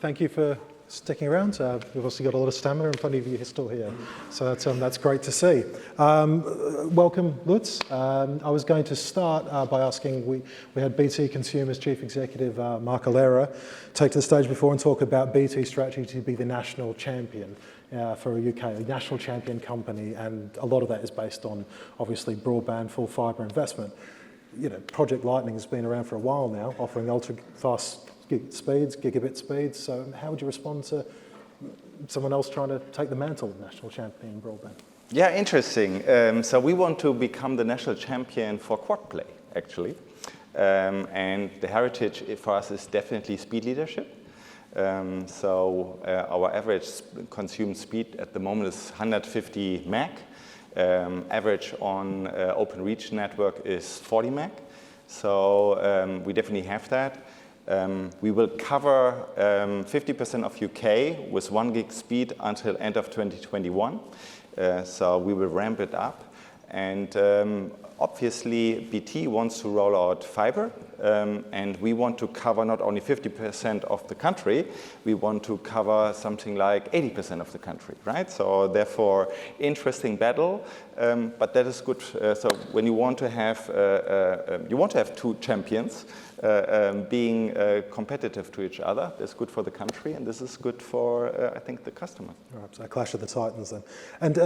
Thank you for sticking around. We've also got a lot of stamina and plenty of you still here. So that's great to see. Welcome, Lutz. I was going to start by asking, we had BT Consumer's Chief Executive, Mark Alera, take to the stage before and talk about BT's strategy to be the national champion for a UK, a national champion company, and a lot of that is based on, obviously, broadband, full fibre investment. You know, Project Lightning has been around for a while now, offering ultra-fast speeds, gigabit speeds. So how would you respond to someone else trying to take the mantle of national champion in broadband? Yeah, interesting. So we want to become the national champion for quad play, actually. And the heritage for us is definitely speed leadership. So our average consumed speed at the moment is 150 meg. Average on Open Reach network is 40 meg. So we definitely have that. We will cover 50% of UK with 1 gig speed until end of 2021. So we will ramp it up. And obviously, BT wants to roll out fiber. And we want to cover not only 50% of the country, we want to cover something like 80% of the country, right? So therefore, interesting battle, but that is good. So when you want to have two champions being competitive to each other, that's good for the country, and this is good for, I think, the customer. Right, so a clash of the titans then. And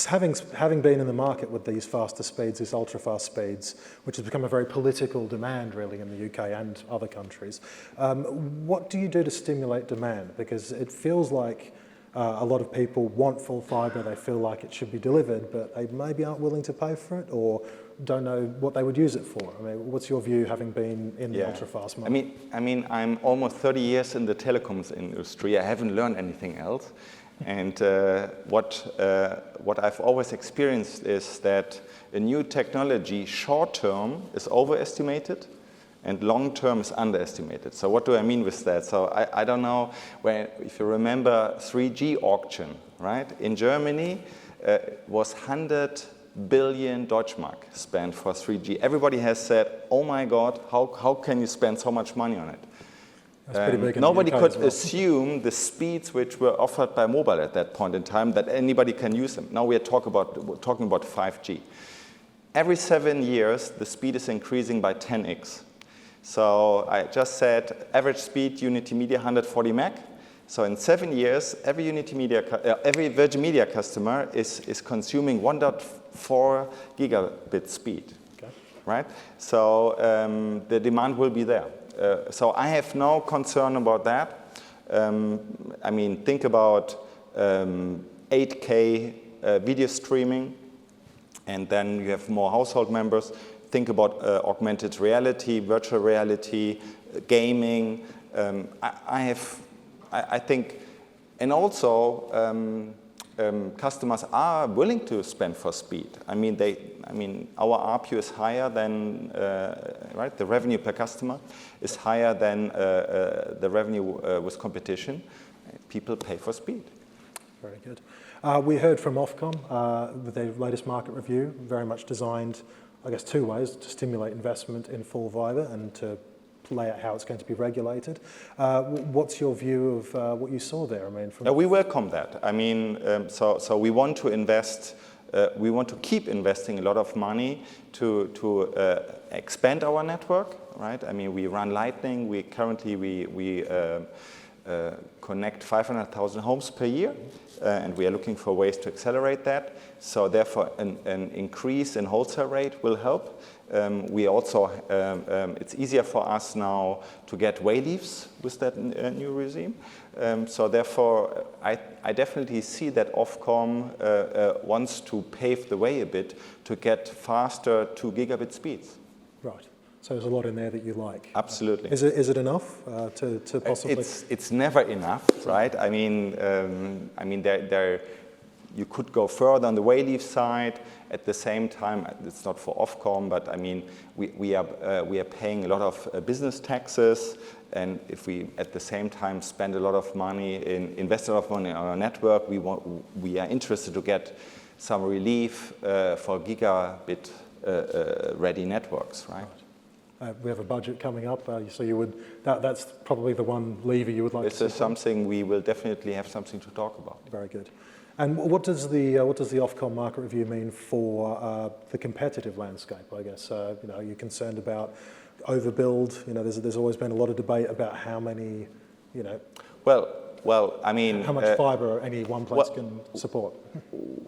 having been in the market with these faster speeds, these ultra-fast speeds, which has become a very political demand really in the UK and other countries, what do you do to stimulate demand? Because it feels like a lot of people want full fibre, they feel like it should be delivered, but they maybe aren't willing to pay for it or don't know what they would use it for. I mean, what's your view having been in the ultra-fast market? I mean, I'm almost 30 years in the telecoms industry. I haven't learned anything else. And what I've always experienced is that a new technology, short-term, is overestimated and long-term is underestimated. So what do I mean with that? So I don't know if you remember 3G auction, right? In Germany, was 100 billion Deutschmark spent for 3G. Everybody has said, oh my God, how can you spend so much money on it? Nobody could assume the speeds which were offered by mobile at that point in time that anybody can use them. Now we are talking about 5G. Every 7 years, the speed is increasing by 10x. So I just said average speed Unity Media 140 meg. So in 7 years, every Virgin Media customer is consuming 1.4 gigabit speed, right? So the demand will be there. So I have no concern about that. I mean, think about 8K video streaming, and then you have more household members. Think about augmented reality, virtual reality, gaming. I think, and also customers are willing to spend for speed. I mean, our ARPU is higher than right. The revenue per customer is higher than the revenue with competition. People pay for speed. Very good. We heard from Ofcom with their latest market review, very much designed, I guess, two ways to stimulate investment in full fibre and to lay out how it's going to be regulated. What's your view of what you saw there? I mean, we welcome that. I mean, so we want to invest. We want to keep investing a lot of money to expand our network, right? I mean, we run Lightning. We connect 500,000 homes per year, and we are looking for ways to accelerate that. So therefore, an increase in wholesale rate will help. We also, it's easier for us now to get wayleaves with that new regime. So therefore, I definitely see that Ofcom wants to pave the way a bit to get faster 2 gigabit speeds. Right. So there's a lot in there that you like. Absolutely. Is it enough to possibly? It's never enough, right? I mean, there you could go further on the wayleave side. At the same time, it's not for Ofcom, but I mean, we are paying a lot of business taxes, and if we at the same time spend a lot of money invest a lot of money on our network, we are interested to get some relief for gigabit ready networks, right? We have a budget coming up, so you would that's probably the one lever you would like to see. This is something we will definitely have something to talk about. Very good. And what does the Ofcom market review mean for the competitive landscape? I guess are you concerned about overbuild? There's always been a lot of debate about how many, Well, I mean, how much fiber any one place can support.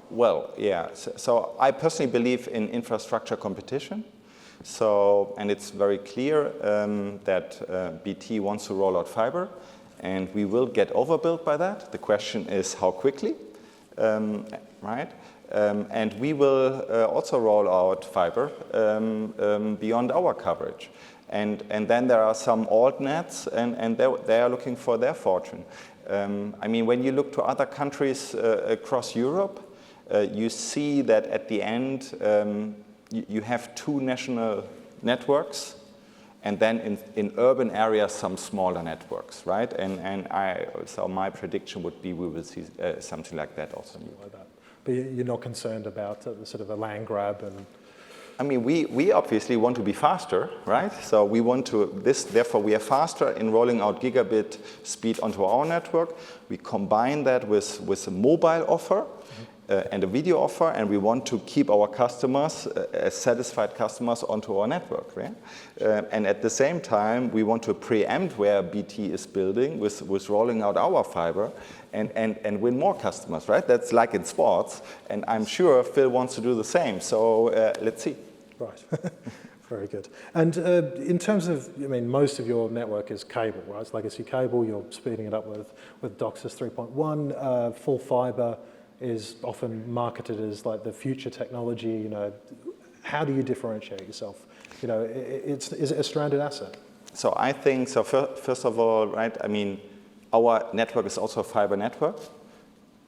Well, yeah. So I personally believe in infrastructure competition. So, and it's very clear that BT wants to roll out fiber, and we will get overbuilt by that. The question is how quickly, right? And we will also roll out fiber beyond our coverage. And then there are some altnets, and they are looking for their fortune. I mean, when you look to other countries across Europe, you see that at the end you have two national networks, and then in urban areas some smaller networks, right? So my prediction would be we will see something like that also. Like that. But you're not concerned about sort of a land grab and. I mean, we obviously want to be faster, right? So we want to, therefore we are faster in rolling out gigabit speed onto our network. We combine that with a mobile offer and a video offer, and we want to keep our customers, as satisfied customers, onto our network, right? And at the same time, we want to preempt where BT is building with rolling out our fiber and win more customers, right? That's like in sports, and I'm sure Phil wants to do the same, so let's see. Right, very good. And in terms of, I mean, most of your network is cable, right? It's legacy cable, you're speeding it up with DOCSIS 3.1. Full fiber is often marketed as like the future technology, How do you differentiate yourself? Is it a stranded asset? So I think, first of all, right, I mean, our network is also a fiber network.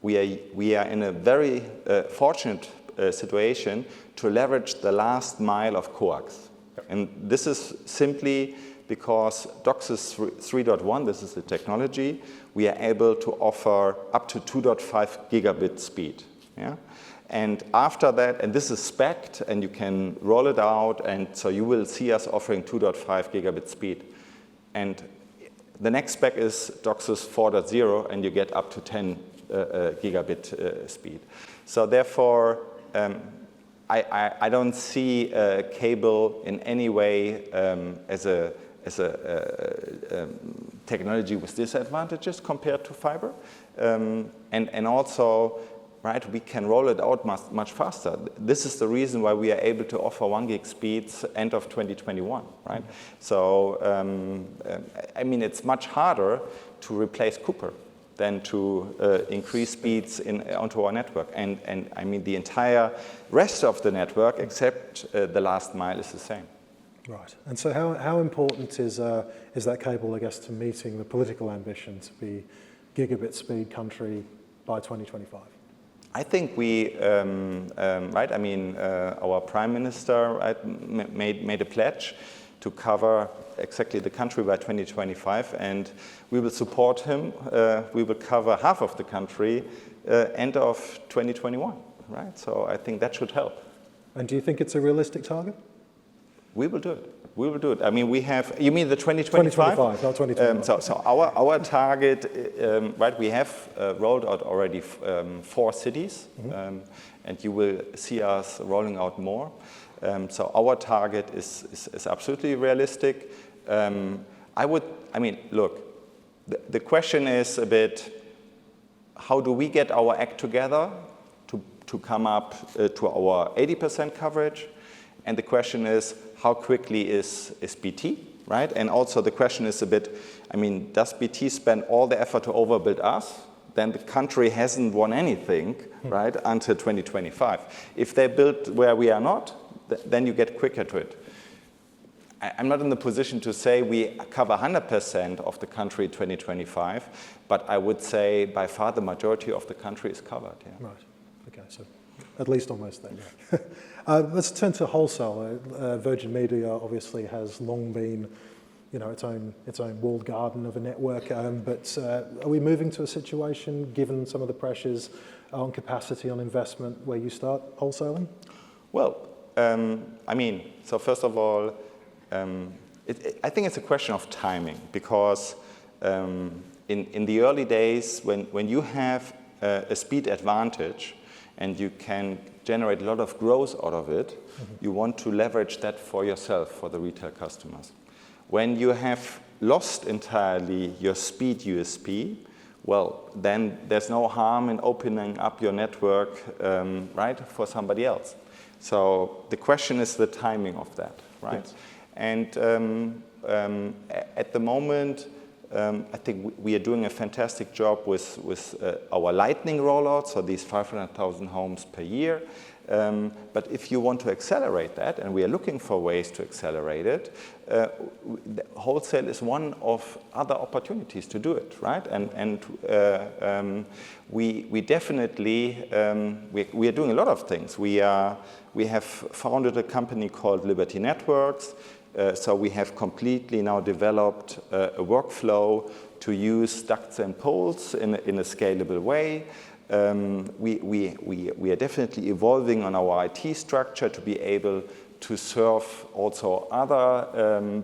We are in a very fortunate situation to leverage the last mile of coax. Yep. And this is simply because DOCSIS 3.1, this is the technology, we are able to offer up to 2.5 gigabit speed. Yeah? And after that, and this is spec'd, and you can roll it out, and so you will see us offering 2.5 gigabit speed. And the next spec is DOCSIS 4.0, and you get up to 10 gigabit speed. So therefore, I don't see cable in any way as a technology with disadvantages compared to fiber, and also, right, we can roll it out much faster. This is the reason why we are able to offer 1 gig speeds end of 2021, right? So I mean, it's much harder to replace Cooper than to increase speeds onto our network. And I mean, the entire rest of the network, except the last mile, is the same. Right. And so how important is that cable, I guess, to meeting the political ambition to be gigabit speed country by 2025? I think we, right, I mean, our Prime Minister, right, made a pledge to cover exactly the country by 2025, and we will support him. We will cover half of the country end of 2021, right? So I think that should help. And do you think it's a realistic target? We will do it. We will do it. I mean, we have, you mean the 2025? 2025, not 2025. So our target, right, we have rolled out already 4 cities, and you will see us rolling out more. So our target is absolutely realistic. I mean, look, the question is a bit, how do we get our act together to come up to our 80% coverage? And the question is, how quickly is BT, right? And also the question is a bit, I mean, does BT spend all the effort to overbuild us? Then the country hasn't won anything, right, until 2025. If they build where we are not, then you get quicker to it. I'm not in the position to say we cover 100% of the country in 2025, but I would say by far the majority of the country is covered. Yeah. Right. Okay, so at least almost there. Yeah. Let's turn to wholesale. Virgin Media obviously has long been, its own walled garden of a network. But are we moving to a situation, given some of the pressures on capacity, on investment, where you start wholesaling? Well, I mean, so first of all, I think it's a question of timing, because in the early days, when you have a speed advantage and you can generate a lot of growth out of it, you want to leverage that for yourself, for the retail customers. When you have lost entirely your speed USP, well, then there's no harm in opening up your network, right, for somebody else. So the question is the timing of that, right? Yes. And at the moment, I think we are doing a fantastic job with our Lightning rollout, so these 500,000 homes per year. But if you want to accelerate that, and we are looking for ways to accelerate it, wholesale is one of other opportunities to do it, right? And we definitely we are doing a lot of things. We have founded a company called Liberty Networks. So we have completely now developed a workflow to use ducts and poles in a scalable way. We are definitely evolving on our IT structure to be able to serve also other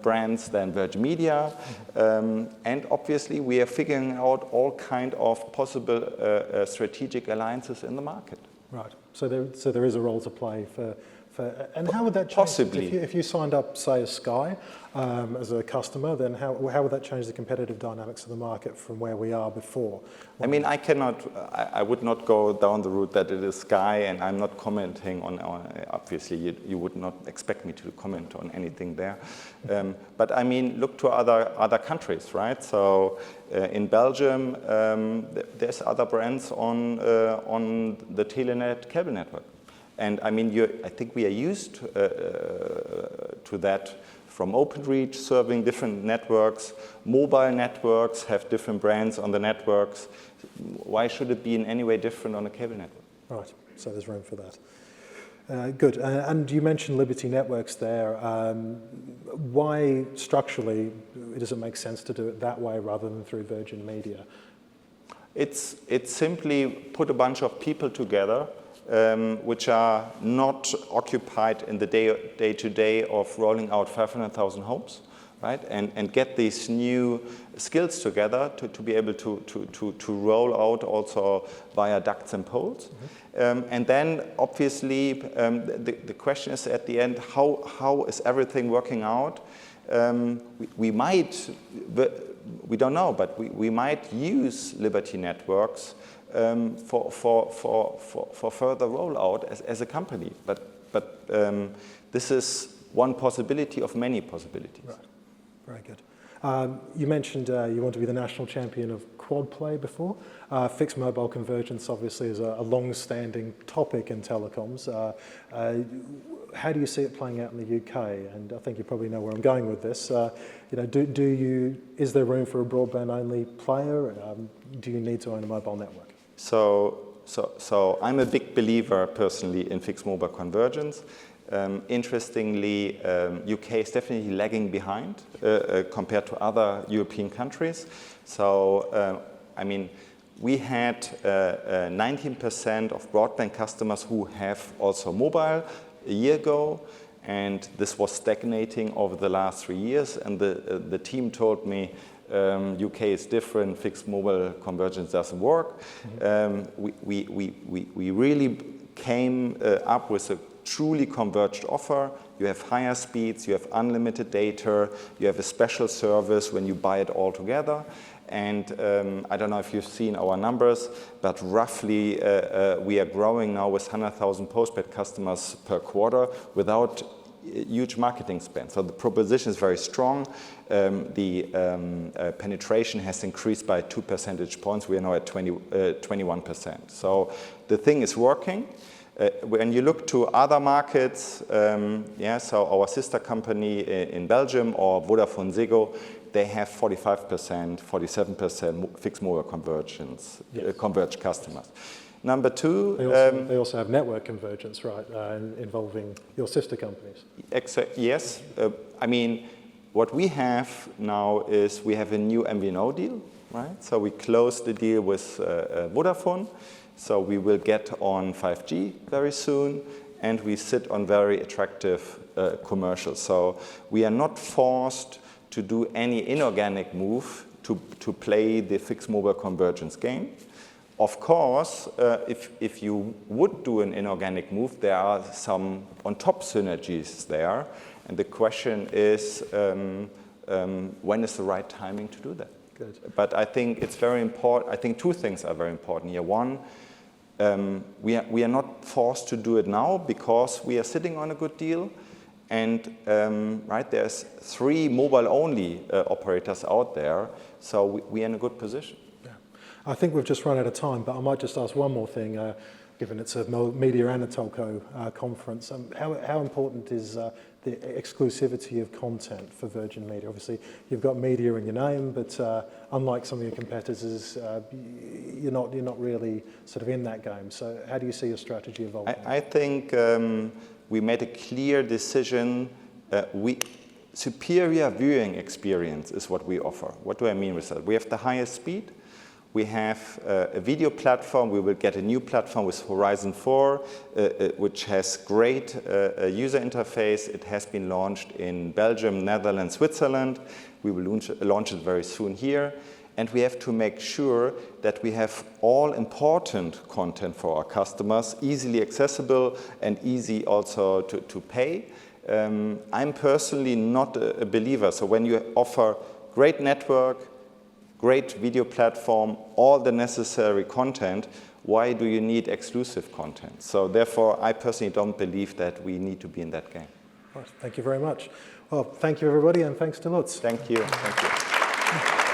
brands than Virgin Media. And obviously, we are figuring out all kind of possible strategic alliances in the market. Right. So there is a role to play for and how would that change? Possibly. If you signed up, say, as Sky as a customer, then how would that change the competitive dynamics of the market from where we are before? I mean, I would not go down the route that it is Sky, and I'm not commenting on obviously, you would not expect me to comment on anything there. But I mean, look to other countries, right? So in Belgium, there's other brands on the Telenet cable network. And I mean, I think we are used to that from Openreach, serving different networks. Mobile networks have different brands on the networks. Why should it be in any way different on a cable network? Right, so there's room for that. Good, and you mentioned Liberty Networks there. Why structurally does it make sense to do it that way rather than through Virgin Media? It's simply put a bunch of people together which are not occupied in the day-to-day of rolling out 500,000 homes, right? And get these new skills together to be able to roll out also via ducts and poles. And then obviously the question is at the end, how is everything working out? We don't know, but we might use Liberty Networks for further rollout as a company, but this is one possibility of many possibilities. Right. Very good. You mentioned you want to be the national champion of quad play before. Fixed mobile convergence obviously is a long-standing topic in telecoms. How do you see it playing out in the UK? And I think you probably know where I'm going with this. Is there room for a broadband-only player? Do you need to own a mobile network? So I'm a big believer personally in fixed mobile convergence. Interestingly, UK is definitely lagging behind compared to other European countries. So, I mean, we had 19% of broadband customers who have also mobile a year ago, and this was stagnating over the last 3 years. And the team told me, UK is different, fixed mobile convergence doesn't work. We really came up with a truly converged offer. You have higher speeds, you have unlimited data, you have a special service when you buy it all together. And I don't know if you've seen our numbers, but roughly we are growing now with 100,000 postpaid customers per quarter without huge marketing spend. So the proposition is very strong. The penetration has increased by 2 percentage points. We are now at 21%. So the thing is working. When you look to other markets, so our sister company in Belgium or VodafoneZiggo, they have 45%, 47% fixed mobile convergence, converged customers. Number two, they also have network convergence, right, involving your sister companies. Yes. I mean, what we have now is we have a new MVNO deal, right? So we closed the deal with Vodafone. So we will get on 5G very soon. and we sit on very attractive commercials. So we are not forced to do any inorganic move to play the fixed mobile convergence game. Of course, if you would do an inorganic move, there are some on-top synergies there. And the question is, when is the right timing to do that? Good. But I think it's very important. I think two things are very important here. One, we are not forced to do it now because we are sitting on a good deal. And right, there's 3 mobile-only operators out there, so we are in a good position. Yeah. I think we've just run out of time, but I might just ask one more thing, given it's a Media and a Telco conference. How important is the exclusivity of content for Virgin Media? Obviously, you've got media in your name, but unlike some of your competitors, you're not really sort of in that game. So how do you see your strategy evolving? I think we made a clear decision. Superior viewing experience is what we offer. What do I mean with that? We have the highest speed. We have a video platform. We will get a new platform with Horizon 4, which has great user interface. It has been launched in Belgium, Netherlands, Switzerland. We will launch it very soon here. And we have to make sure that we have all important content for our customers, easily accessible and easy also to pay. I'm personally not a believer. So when you offer great network, great video platform, all the necessary content, why do you need exclusive content? So therefore, I personally don't believe that we need to be in that game. Right, thank you very much. Well, thank you, everybody, and thanks to Lutz. Thank you. Thank you.